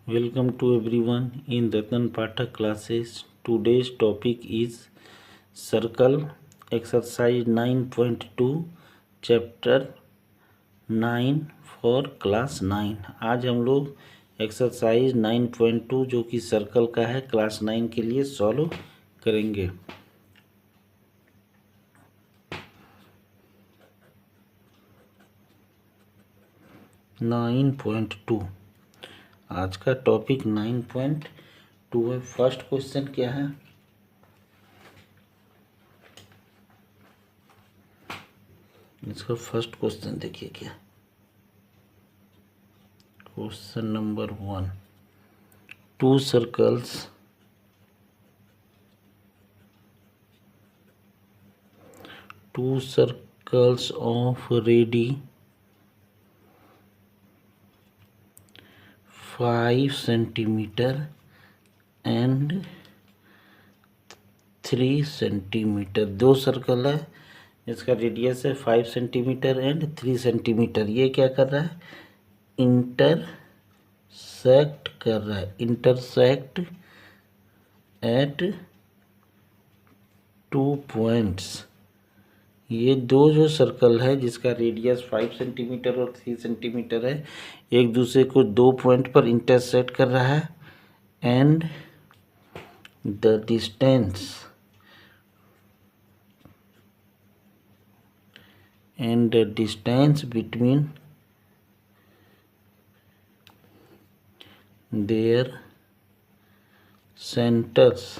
Welcome to everyone in Ratan Pathak classes. Today's topic is circle exercise 9.2 chapter 9 for class 9। आज हम लोग exercise 9.2 जो कि circle का है क्लास 9 के लिए सॉल्व करेंगे। नाइन पॉइंट टू आज का टॉपिक 9.2 है। फर्स्ट क्वेश्चन क्या है? इसका फर्स्ट क्वेश्चन देखिए क्या। Question number 1, to circles of ready 5 centimetre and 3 centimetre. दो सर्कल है, इसका रेडियस है 5 सेंटीमीटर एंड 3 सेंटीमीटर। ये क्या कर रहा है? इंटरसेक्ट कर रहा है। Intersect at 2 points. ये दो जो सर्कल है जिसका रेडियस 5 सेंटीमीटर और 3 सेंटीमीटर है, एक दूसरे को 2 पॉइंट पर इंटरसेक्ट कर रहा है। And the distance between their centers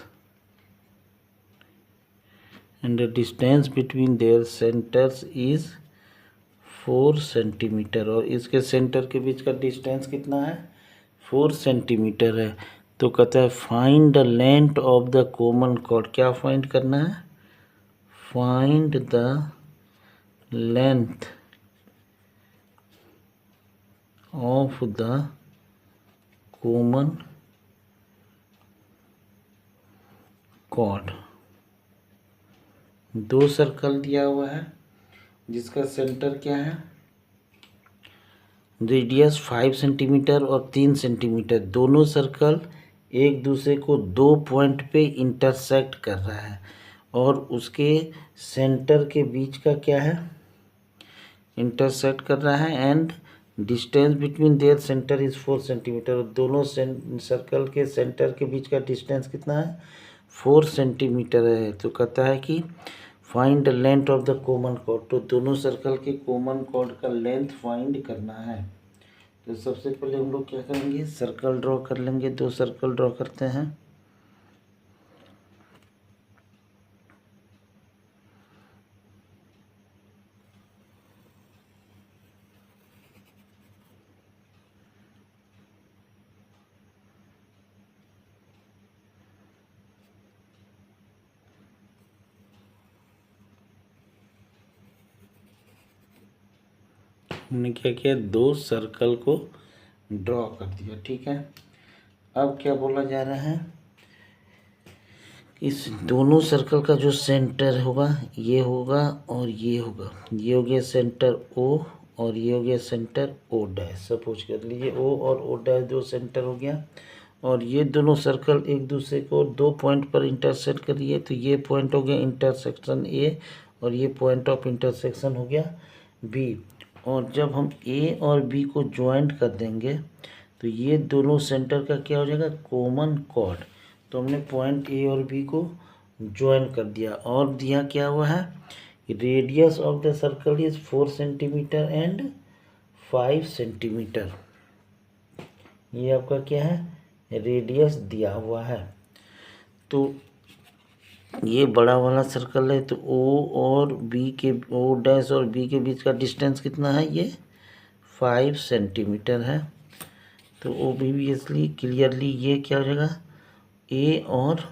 is 4 centimetre. और इसके सेंटर के बीच का डिस्टेंस कितना है? 4 सेंटीमीटर है। तो कहता है find the length of the common chord. क्या फाइंड करना है? Find the length of the common chord. दो सर्कल दिया हुआ है जिसका सेंटर क्या है? रेडियस 5 सेंटीमीटर और 3 सेंटीमीटर। दोनों सर्कल एक दूसरे को 2 पॉइंट पे इंटरसेक्ट कर रहा है और उसके सेंटर के बीच का क्या है? इंटरसेक्ट कर रहा है। And distance between their centre is 4 centimetre. दोनों सर्कल के सेंटर के बीच का डिस्टेंस कितना है? 4 सेंटीमीटर है। तो कहता है कि find the length of the common chord. तो दोनों सर्कल के कॉमन कॉर्ड का लेंथ फाइंड करना है। तो सबसे पहले हम लोग क्या करेंगे? सर्कल ड्रॉ कर लेंगे। दो सर्कल ड्रॉ करते हैं। हमने क्या किया? दो सर्कल को ड्रॉ कर दिया। ठीक है, अब क्या बोला जा रहा है? इस दोनों सर्कल का जो सेंटर होगा ये होगा और ये होगा। ये हो गया सेंटर ओ और ये हो गया सेंटर ओ डैश। सपोज कर लीजिए ओ और ओ डैश दो सेंटर हो गया। और ये दोनों सर्कल एक दूसरे को 2 पॉइंट पर इंटरसेक्ट करिए। तो ये पॉइंट हो गया इंटरसेक्शन ए और ये पॉइंट ऑफ इंटरसेक्शन हो गया बी। और जब हम ए और बी को ज्वाइंट कर देंगे तो ये दोनों सेंटर का क्या हो जाएगा? Common chord. तो हमने पॉइंट ए और बी को ज्वाइन कर दिया और दिया क्या हुआ है? Radius of the circle is 4 centimetre and 5 centimetre. ये आपका क्या है? रेडियस दिया हुआ है। तो ये बड़ा वाला सर्कल है तो ओ डैश और बी के बीच का डिस्टेंस कितना है? ये 5 सेंटीमीटर है। तो ओब्वियसली क्लियरली ये क्या हो जाएगा? ए और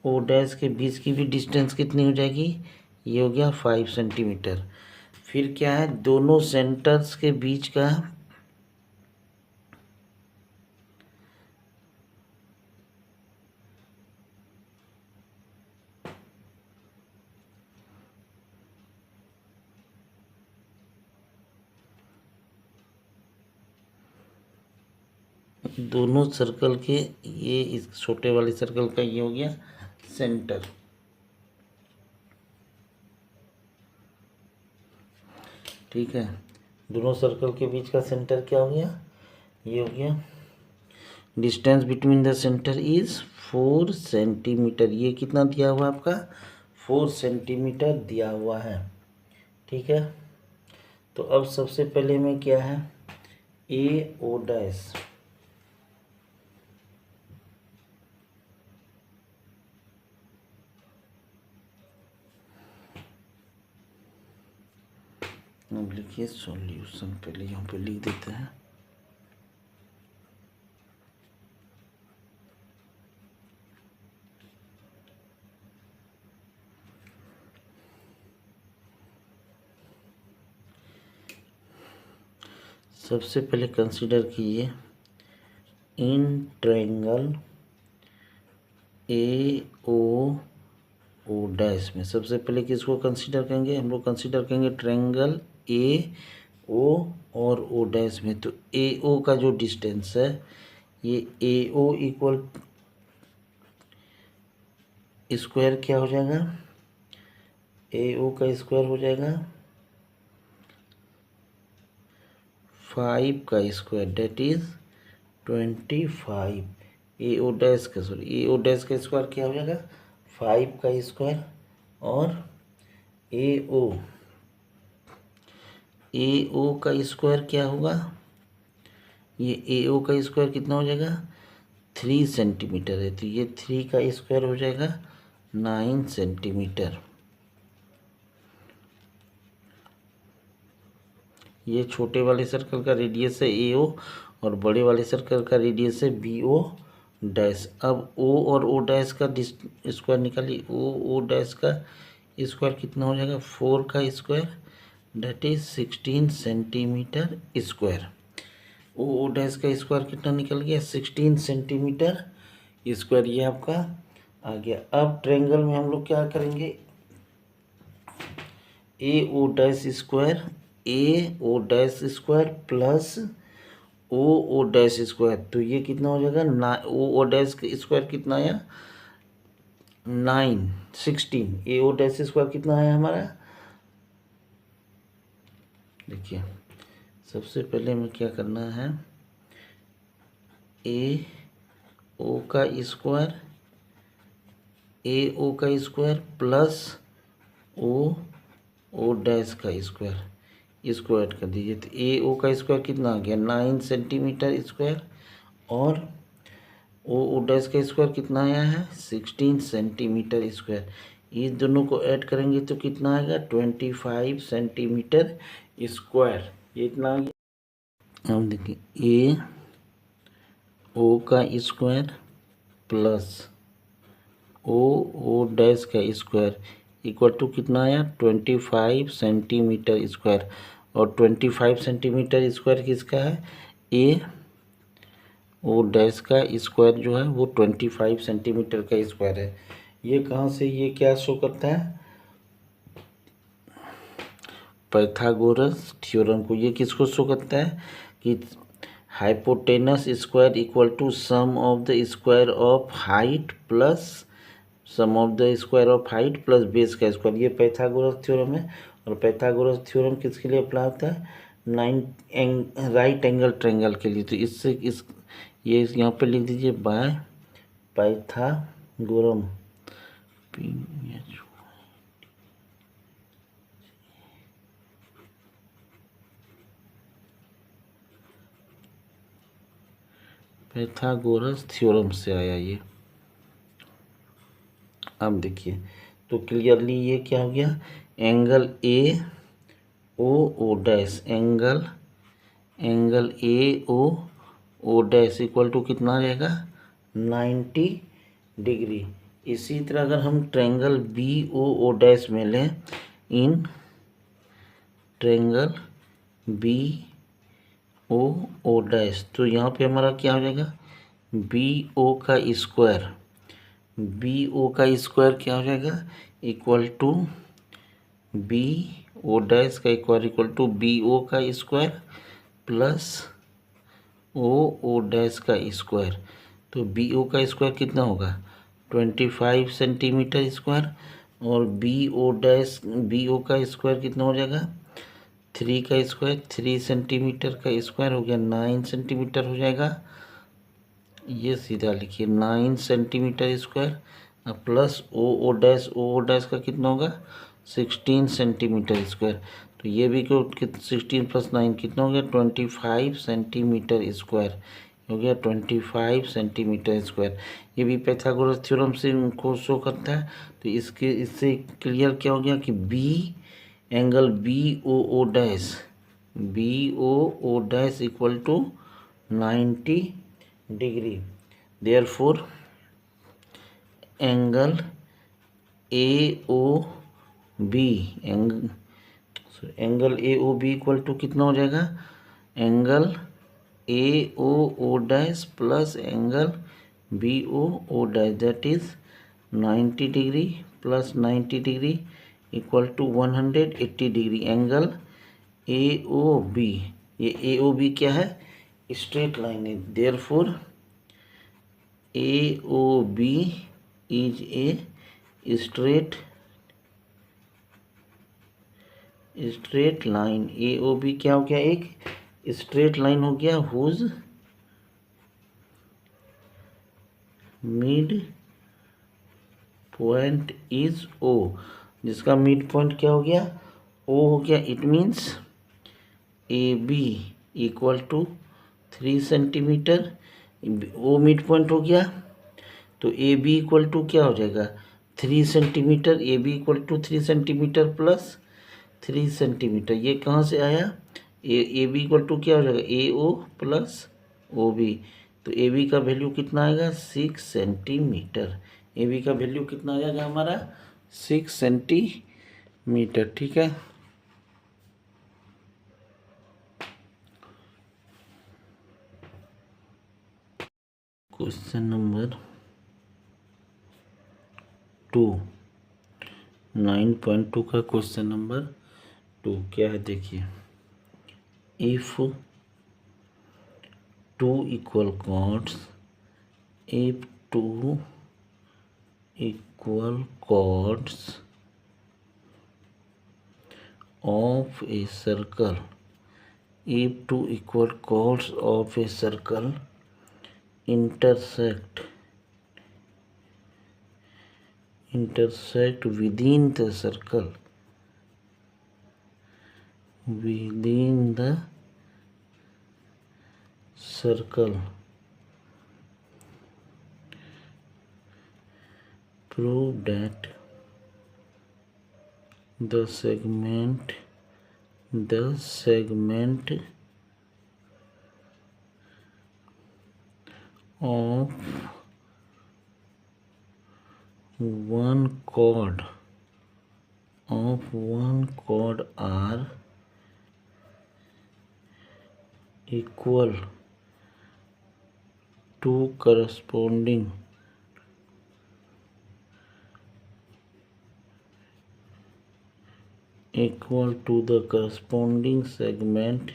ओ डैश के बीच की भी डिस्टेंस कितनी हो जाएगी? ये हो गया 5 सेंटीमीटर। फिर क्या है? दोनों सेंटर्स के बीच का दोनों सर्कल के, ये इस छोटे वाले सर्कल का ये हो गया सेंटर। ठीक है, दोनों सर्कल के बीच का सेंटर क्या हो गया, ये हो गया। Distance between the centre is 4 centimetre. ये कितना दिया हुआ है आपका, 4 सेंटीमीटर दिया हुआ है। ठीक है, तो अब सबसे पहले में क्या है, ए ओ डैश, अब लिखिए सॉल्यूशन, पहले यहाँ पे लिख देते हैं। सबसे पहले कंसीडर कीजिए in triangle A O dash में, सबसे पहले किसको कंसीडर करेंगे, हम लोग कंसीडर करेंगे ट्रायंगल ए ओ और ओ डैश में। तो ए ओ का जो डिस्टेंस है, ये ए ओ इक्वल स्क्वायर क्या हो जाएगा, ए ओ का स्क्वायर हो जाएगा 5 का square, that is 25। A O dash का, सॉरी, ए ओ डैश का स्क्वायर क्या हो जाएगा 5 का स्क्वायर, और ए ओ का स्क्वायर क्या होगा, ये ए ओ का स्क्वायर कितना हो जाएगा 3 सेंटीमीटर है, तो ये 3 का स्क्वायर हो जाएगा 9 सेंटीमीटर। ये छोटे वाले सर्कल का रेडियस है ए ओ, और बड़े वाले सर्कल का रेडियस है बी ओ डैश। अब ओ और ओ डैश का स्क्वायर निकालिए, ओ डैश का स्क्वायर कितना हो जाएगा 4 का square, that is 16 centimetre square. O dash का स्क्वायर कितना निकल गया 16 सेंटीमीटर स्क्वायर, ये आपका आ गया। अब ट्रायंगल में हम लोग क्या करेंगे, A O dash square plus O dash square, तो ये कितना हो जाएगा ना, ओ डैश स्क्वायर कितना आया 9 16, ए ओ डैश स्क्वायर कितना आया हमारा, देखिए सबसे पहले में क्या करना है, ए ओ का स्क्वायर, ए ओ का स्क्वायर प्लस ओ डैश का स्क्वायर, स्क्वायर कर दीजिए। तो ए ओ का स्क्वायर कितना आ गया 9 सेंटीमीटर स्क्वायर, और ओ डैश का स्क्वायर कितना आया है 16 सेंटीमीटर स्क्वायर। इस दोनों को ऐड करेंगे तो कितना आएगा 25 सेंटीमीटर स्क्वायर, ये इतना आ गया। अब देखिए ए ओ का स्क्वायर प्लस ओ डैश का स्क्वायर इक्वल टू कितना आया 25 सेंटीमीटर स्क्वायर, और 25 सेंटीमीटर स्क्वायर किसका है, ए ओ डैश का स्क्वायर जो है वो 25 सेंटीमीटर का स्क्वायर है। ये कहाँ से, ये क्या शो करता है पाइथागोरस थ्योरम को, ये किसको शो करता है कि hypotenuse square equal to sum of the square of height plus sum of the square of height plus base का स्क्वायर, ये पाइथागोरस थ्योरम है। और पाइथागोरस थ्योरम किसके लिए अप्लाई होता है, राइट एंगल ट्रायंगल के लिए। तो इससे इस ये यहाँ पे लिख दीजिए बाय पाइथागोरम, पाइथागोरस थ्योरम से आया ये। अब देखिए तो क्लियरली ये क्या हो गया, angle A O dash, angle A O dash equal to कितना रहेगा 90 डिग्री। इसी तरह अगर हम ट्रायंगल बी ओ डैश में लें, in triangle B O dash, तो यहाँ पे हमारा क्या हो जाएगा बी ओ का स्क्वायर, बी ओ का स्क्वायर क्या हो जाएगा equal to B O dash का इक्वल टू बी ओ का स्क्वायर प्लस ओ डैश का स्क्वायर, तो बी ओ का स्क्वायर कितना होगा 25 सेंटीमीटर स्क्वायर, और बी ओ का स्क्वायर कितना हो जाएगा 3 का स्क्वायर, 3 सेंटीमीटर का स्क्वायर हो गया 9 सेंटीमीटर हो जाएगा। ये सीधा लिखिए 9 centimetre square plus O dash का कितना होगा 16 सेंटीमीटर स्क्वायर। तो ये भी क्यों 16 प्लस 9 कितना हो गया 25 सेंटीमीटर स्क्वायर हो गया 25 सेंटीमीटर स्क्वायर। ये भी पाइथागोरस थ्योरम से उनको शो करता है। तो इससे क्लियर क्या हो गया कि B angle B O dash equal to 90 degree. Therefore angle A O B angle A O B equal to कितना हो जाएगा angle A O dash plus angle B O dash that is 90 degree plus 90 degree equal to 180 degree. Angle A O B, ये A O B क्या है straight line है। Therefore A O B is a straight line. A O B क्या हो गया एक straight line हो गया whose mid point is O, जिसका मिड पॉइंट क्या हो गया ओ हो गया। It means A B equal to 3 centimetre, O mid point हो गया तो ए बी इक्वल टू क्या हो जाएगा 3 centimetre. A B equal to 3 centimetre plus 3 centimetre, ये कहाँ से आया ए बी इक्वल टू क्या हो जाएगा ए ओ प्लस ओ बी। तो ए बी का वैल्यू कितना आएगा 6 सेंटीमीटर। ए बी का वैल्यू कितना आ जाएगा हमारा 6 सेंटीमीटर। ठीक है, क्वेश्चन नंबर 2, 9.2 का क्वेश्चन नंबर 2 क्या है देखिए। If two equal chords of a circle, if two equal chords of a circle intersect within the circle, prove that the segment of one chord are equal to corresponding segment of the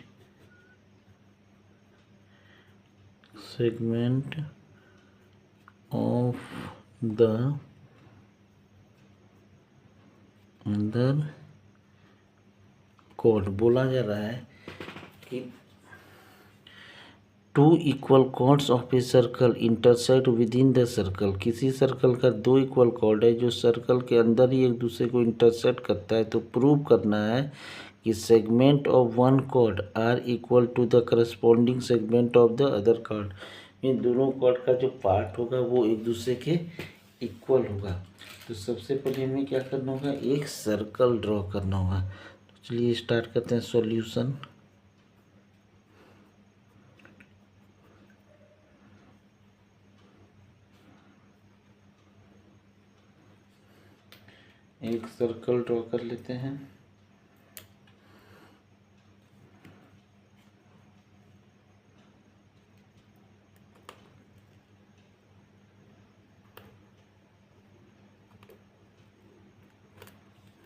other chord। बोला जा रहा है कि two equal chords of a circle intersect within the circle, किसी circle का दो equal chord है जो सर्कल के अंदर ही एक दूसरे को इंटरसेक्ट करता है। तो प्रूव करना है कि segment of one chord are equal to the corresponding segment of the other chord. इन दोनों कॉर्ड का जो पार्ट होगा वो एक दूसरे के इक्वल होगा। तो सबसे पहले हमें क्या करना होगा एक सर्कल ड्रॉ करना होगा। तो चलिए स्टार्ट करते हैं सॉल्यूशन। एक सर्कल ड्रॉ कर लेते हैं।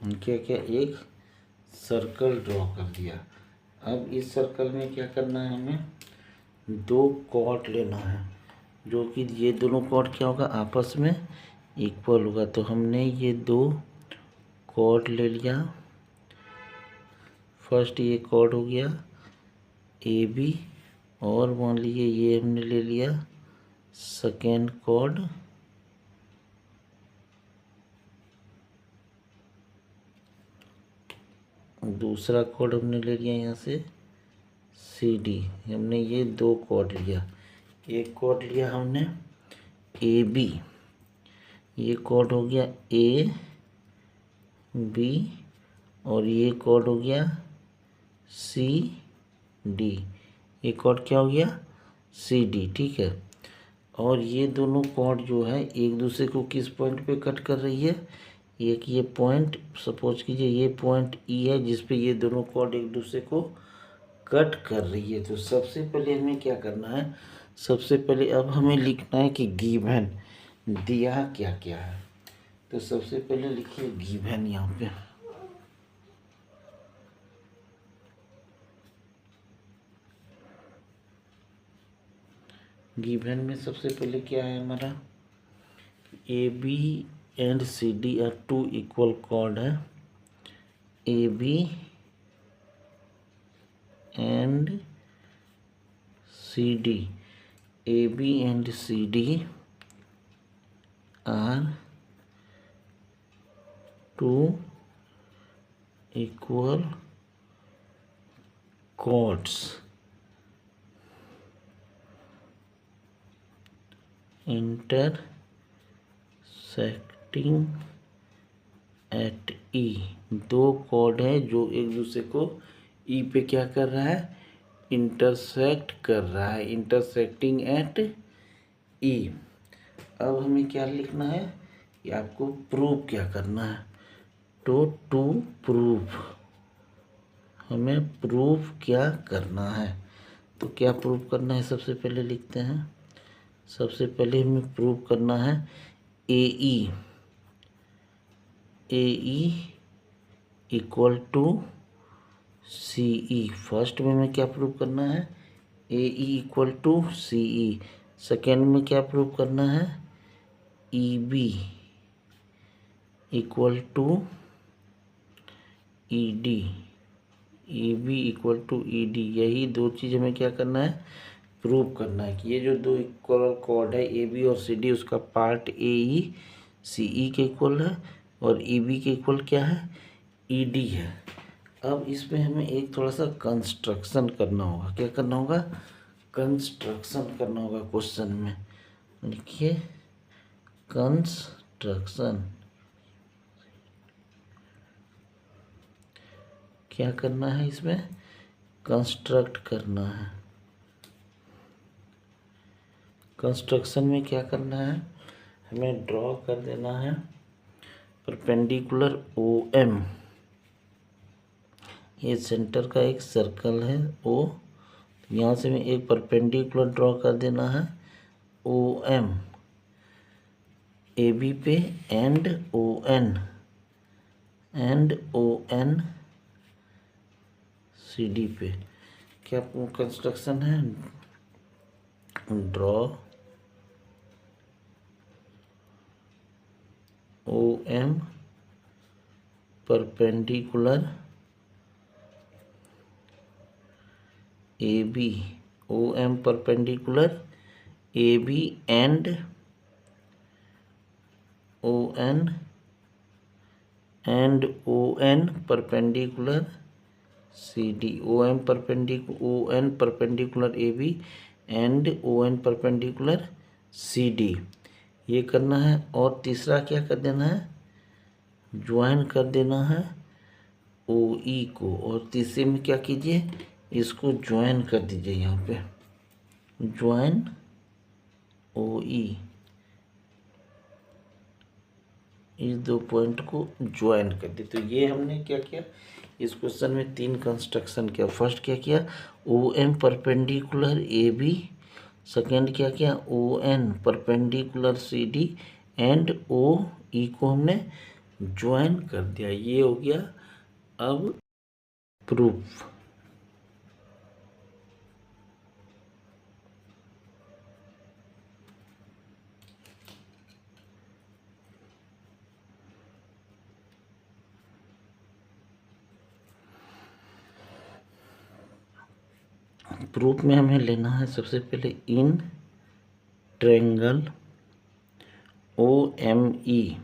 क्या क्या एक सर्कल ड्रॉ कर दिया। अब इस सर्कल में क्या करना है हमें दो कॉर्ड लेना है, जो कि ये दोनों कॉर्ड क्या होगा, आपस में इक्वल होगा। तो हमने ये दो कॉर्ड ले लिया। फर्स्ट ये कॉर्ड हो गया ए बी, और मान लीजिए ये हमने ले लिया सेकेंड कॉर्ड दूसरा कॉर्ड हमने ले लिया यहाँ से सी डी। हमने ये दो कॉर्ड लिया, एक कॉर्ड लिया हमने ए बी, ये कॉर्ड हो गया ए बी, और ये कॉर्ड हो गया सी डी। ये कॉर्ड क्या हो गया, सी डी, ठीक है। और ये दोनों कॉर्ड जो है एक दूसरे को किस पॉइंट पे कट कर रही है, एक ये पॉइंट, सपोज कीजिए ये पॉइंट ई है जिस पे ये दोनों कॉर्ड एक दूसरे को कट कर रही है। तो सबसे पहले हमें क्या करना है, सबसे पहले अब हमें लिखना है कि गिवन दिया क्या क्या है। तो सबसे पहले लिखिए गिवन यहाँ पे। गिवन में सबसे पहले क्या है हमारा, A B and C D are two equal chord है। A B and C D, A B and C D are two equal chords intersecting at E। दो कॉर्ड है जो एक दूसरे को ई पे क्या कर रहा है, इंटरसेक्ट कर रहा है, इंटरसेक्टिंग एट ई। अब हमें क्या लिखना है, ये आपको प्रूव क्या करना है। टू प्रूव, हमें प्रूव क्या करना है। तो क्या प्रूव करना है, सबसे पहले लिखते हैं। सबसे पहले हमें प्रूव करना है A E equal to C E. First में हमें क्या प्रूव करना है, A E equal to C E. Second में क्या प्रूव करना है, E B equal to E D, E B equal to E D. यही दो चीज़ हमें क्या करना है, प्रूव करना है कि ये जो दो इक्वल कॉर्ड है ए बी और सी डी, उसका पार्ट ए ई सी ई के इक्वल है और ई बी के इक्वल क्या है, ई डी है। अब इसमें हमें एक थोड़ा सा कंस्ट्रक्शन करना होगा। क्या करना होगा, कंस्ट्रक्शन करना होगा। क्वेश्चन में लिखिए कंस्ट्रक्शन। क्या करना है, इसमें कंस्ट्रक्ट करना है। कंस्ट्रक्शन में क्या करना है, हमें ड्रॉ कर देना है परपेंडिकुलर ओ एम। ये सेंटर का एक सर्कल है ओ, यहाँ से हमें एक परपेंडिकुलर ड्रॉ कर देना है ओ एम ए बी पे and O N C D पे। क्या कंस्ट्रक्शन है, draw O M perpendicular A B, O M perpendicular A B and O N perpendicular C D. O N perpendicular A B and O N perpendicular C D, ये करना है। और तीसरा क्या कर देना है, ज्वाइन कर देना है ओ ई को। और तीसरे में क्या कीजिए, इसको ज्वाइन कर दीजिए, यहाँ पे ज्वाइन ओ ई, इस दो पॉइंट को ज्वाइन कर दी। तो ये हमने क्या किया, इस क्वेश्चन में तीन कंस्ट्रक्शन किया। फर्स्ट क्या किया, O M perpendicular A B. Second क्या किया, O N perpendicular C D and O E को हमने ज्वाइन कर दिया। ये हो गया अब प्रूफ। प्रूफ में हमें लेना है सबसे पहले इन ट्रायंगल OME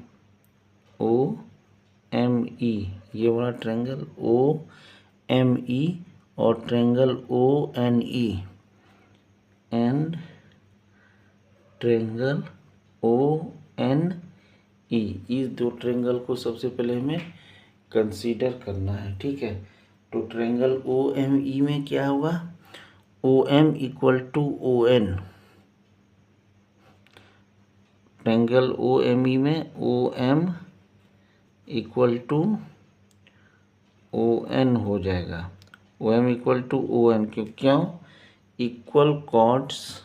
ये वाला ट्रायंगल OME और triangle ONE and triangle ONE, इस दो ट्रायंगल को सबसे पहले हमें कंसीडर करना है। ठीक है, तो ट्रायंगल OME में क्या होगा, OM equal to ON, triangle OME में OM इक्वल टू ON हो जाएगा, OM इक्वल टू ON क्यों, equal chords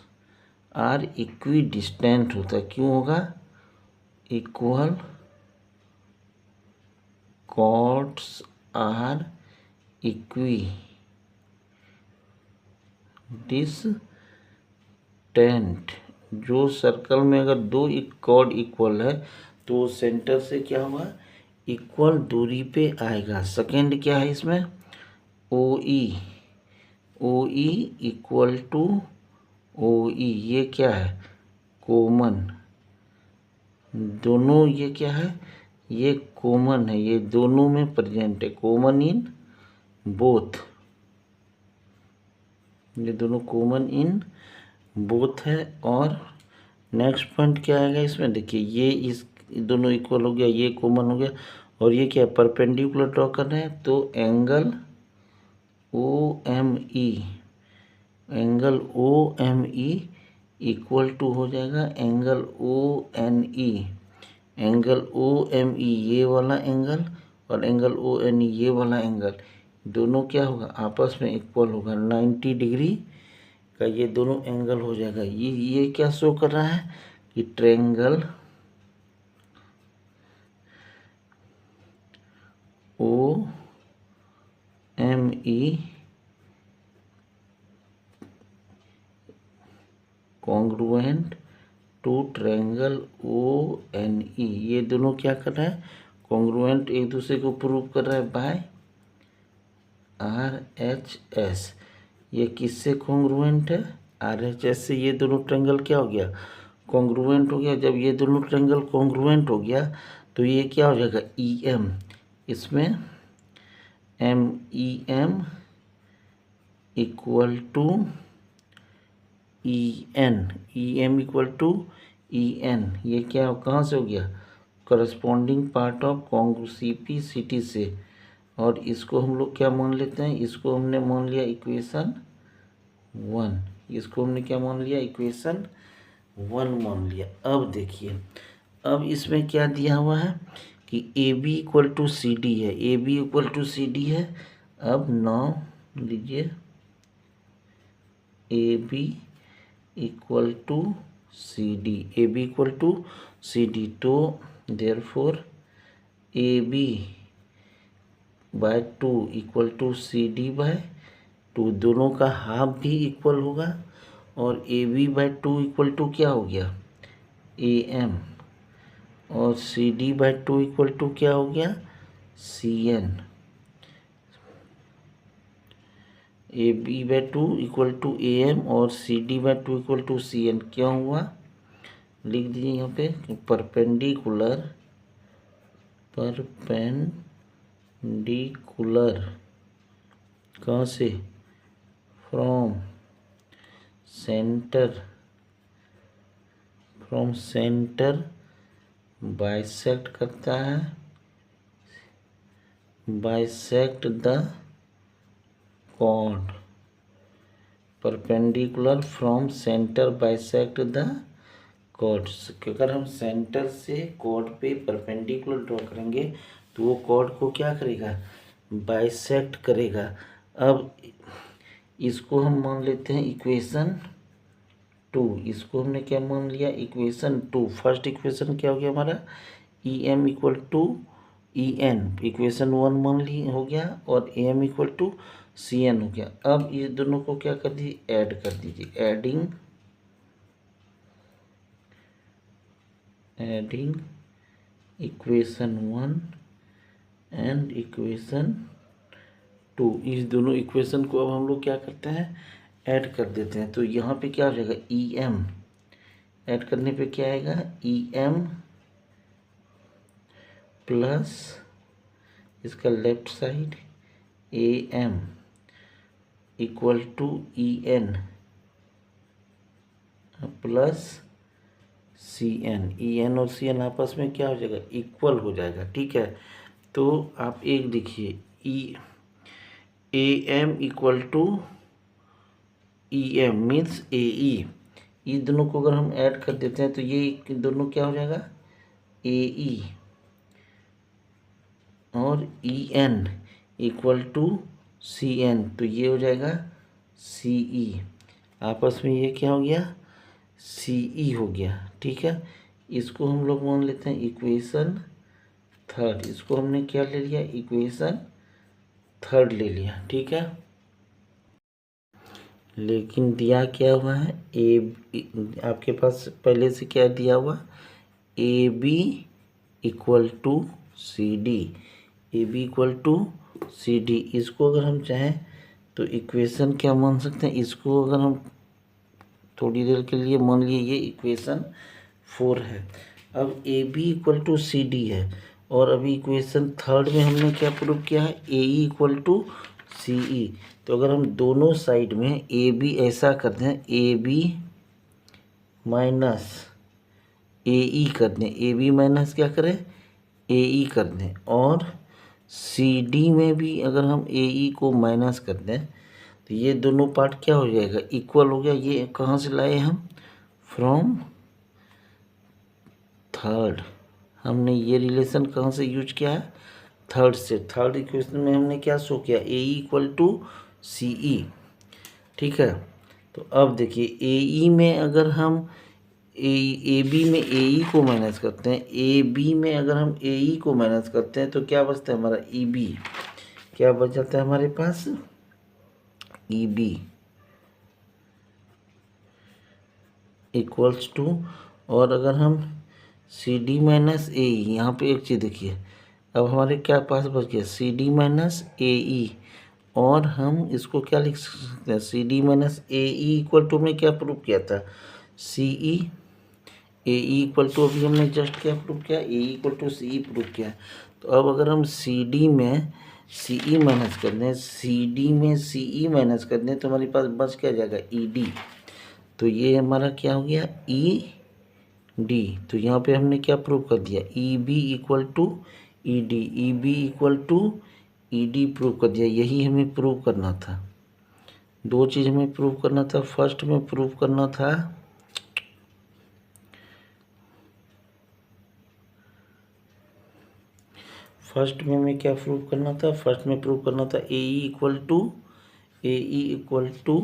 are equidistant होता है, क्यों होगा, equal chords are equidistant. जो सर्कल में अगर दो कॉर्ड इक्वल है तो सेंटर से क्या होगा, इक्वल दूरी पे आएगा। सेकंड क्या है इसमें, OE इक्वल टू OE, ये क्या है, कॉमन, दोनों ये क्या है, ये कॉमन है, ये दोनों में प्रेजेंट है, कॉमन इन बोथ, ये दोनों कॉमन इन बोथ है। और नेक्स्ट पॉइंट क्या आएगा इसमें, देखिए ये इस दोनों इक्वल हो गया, ये कॉमन हो गया, और ये क्या है, परपेंडिकुलर ड्रॉ कर रहे हैं, तो एंगल OME इक्वल टू हो जाएगा एंगल ONE, एंगल OME ये वाला एंगल और एंगल ONE ये वाला एंगल, दोनों क्या होगा, आपस में इक्वल होगा, 90 डिग्री का ये दोनों एंगल हो जाएगा। ये क्या शो कर रहा है कि triangle OME congruent to triangle ONE, ये दोनों क्या कर रहा है, कॉन्ग्रुएंट एक दूसरे को प्रूव कर रहा है बाय RHS। ये किससे कॉन्ग्रुएंट है, RHS से। ये दोनों ट्रायंगल क्या हो गया, कॉन्ग्रुएंट हो गया। जब ये दोनों ट्रायंगल कॉन्ग्रुएंट हो गया तो ये क्या हो जाएगा, EM, इसमें MEM equal to EM equal to EN, ये क्या हो, कहाँ से हो गया, करस्पॉन्डिंग पार्ट ऑफ CP/CT से। और इसको हम लोग क्या मान लेते हैं, इसको हमने मान लिया इक्वेशन 1, इसको हमने क्या मान लिया, इक्वेशन 1 मान लिया। अब देखिए, अब इसमें क्या दिया हुआ है कि AB इक्वल टू CD है, AB इक्वल टू CD है। अब नाउ लीजिए AB equal to CD, AB equal to CD, तो therefore AB by 2 equal to CD by 2, दोनों का हाफ भी इक्वल होगा। और AB बाय 2 इक्वल टू क्या हो गया, AM, और CD बाय 2 इक्वल टू क्या हो गया, CN। AB by 2 equal to AM और CD by 2 equal to CN, क्या हुआ, लिख दीजिए यहाँ पे, परपेंडिकुलर कहाँ से, फ्रॉम सेंटर बाइसेक्ट करता है, bisect the chord, perpendicular from centre bisect the chords. अगर हम सेंटर से कॉर्ड पे परपेंडिकुलर ड्रॉ करेंगे तो वो कॉर्ड को क्या करेगा, बाइसेक्ट करेगा। अब इसको हम मान लेते हैं इक्वेशन 2, इसको हमने क्या मान लिया, इक्वेशन 2। फर्स्ट इक्वेशन क्या हो गया हमारा, EM equal to EN, equation 1 मान ली हो गया, और AM इक्वल टू CN हो गया। अब ये दोनों को क्या कर दीजिए, ऐड कर दीजिए, एडिंग इक्वेशन 1 एंड इक्वेशन 2, इस दोनों इक्वेशन को अब हम लोग क्या करते हैं, ऐड कर देते हैं तो यहाँ पे क्या हो जाएगा ई एम, ऐड करने पे क्या आएगा ई एम प्लस इसका left side A M equal to E N plus C N. E N और सी एन आपस में क्या हो जाएगा इक्वल हो जाएगा। ठीक है, तो आप एक देखिए E A M equal to E M means A E, ये दोनों को अगर हम ऐड कर देते हैं तो ये दोनों क्या हो जाएगा ए ई और E N equal to C N, तो ये हो जाएगा सी ई, आपस में ये क्या हो गया सी ई हो गया। ठीक है, इसको हम लोग मान लेते हैं इक्वेशन थर्ड, इसको हमने क्या ले लिया इक्वेशन थर्ड ले लिया। ठीक है, लेकिन दिया क्या हुआ है आपके पास पहले से क्या दिया हुआ A B equal to C D, A B equal to C D. इसको अगर हम चाहें तो इक्वेशन क्या मान सकते हैं, इसको अगर हम थोड़ी देर के लिए मान लिए ये इक्वेशन 4 है। अब A B equal to C D है और अभी इक्वेशन थर्ड में हमने क्या प्रूव किया है A E equal to C ई। तो अगर हम दोनों साइड में ए बी ऐसा कर दें ए बी माइनस ए ई कर दें, ए बी माइनस क्या करें ए ई कर दें, और सी डी में भी अगर हम ए ई को माइनस कर दें तो ये दोनों पार्ट क्या हो जाएगा इक्वल हो गया। ये कहाँ से लाए हम फ्रॉम थर्ड, हमने ये रिलेशन कहाँ से यूज किया है थर्ड से। थर्ड इक्वेशन में हमने क्या शो किया A E equal to C ई। ठीक है, तो अब देखिए ए ई में अगर हम ए बी में ए ई को माइनस करते हैं, ए बी में अगर हम ए ई को माइनस करते हैं तो क्या बचता है हमारा ई बी, क्या बच जाता है हमारे पास ई बी इक्वल्स टू, और अगर हम सी डी माइनस ए ई, यहाँ पे एक चीज़ देखिए अब हमारे क्या पास बच गया सी डी माइनस ए ई, और हम इसको क्या लिख सकते हैं C D minus A E equal to में क्या प्रूव किया था सी E, A E equal to अभी हमने जस्ट क्या प्रूव किया A E equal to C E prove किया। तो अब अगर हम सी डी में सी ई माइनस कर दें, सी डी में सी ई माइनस कर दें तो हमारे पास बच क्या जाएगा ई डी, तो ये हमारा क्या हो गया ई डी। तो यहाँ पे हमने क्या प्रूव कर दिया E B equal to E D, E B equal to E D prove कर दिया। यही हमें प्रूव करना था, दो चीज़ हमें प्रूव करना था। फर्स्ट में प्रूव करना था फर्स्ट में हमें क्या प्रूव करना था, फर्स्ट में प्रूव करना था A E equal to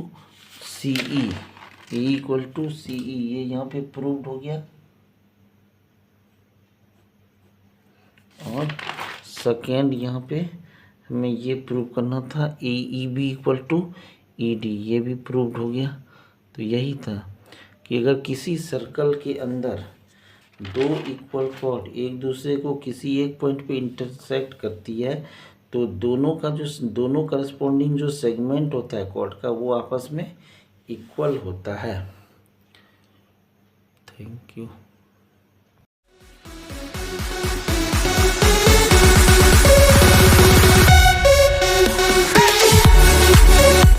C E, A equal to C E, ये यहाँ पे प्रूव्ड हो गया। और सेकेंड यहाँ पे हमें ये प्रूव करना था A E B equal to E D, ये भी प्रूव्ड हो गया। तो यही था कि अगर किसी सर्कल के अंदर दो इक्वल कॉर्ड एक दूसरे को किसी एक पॉइंट पे इंटरसेक्ट करती है तो दोनों करस्पॉन्डिंग जो सेगमेंट होता है कॉर्ड का वो आपस में इक्वल होता है। Thank you.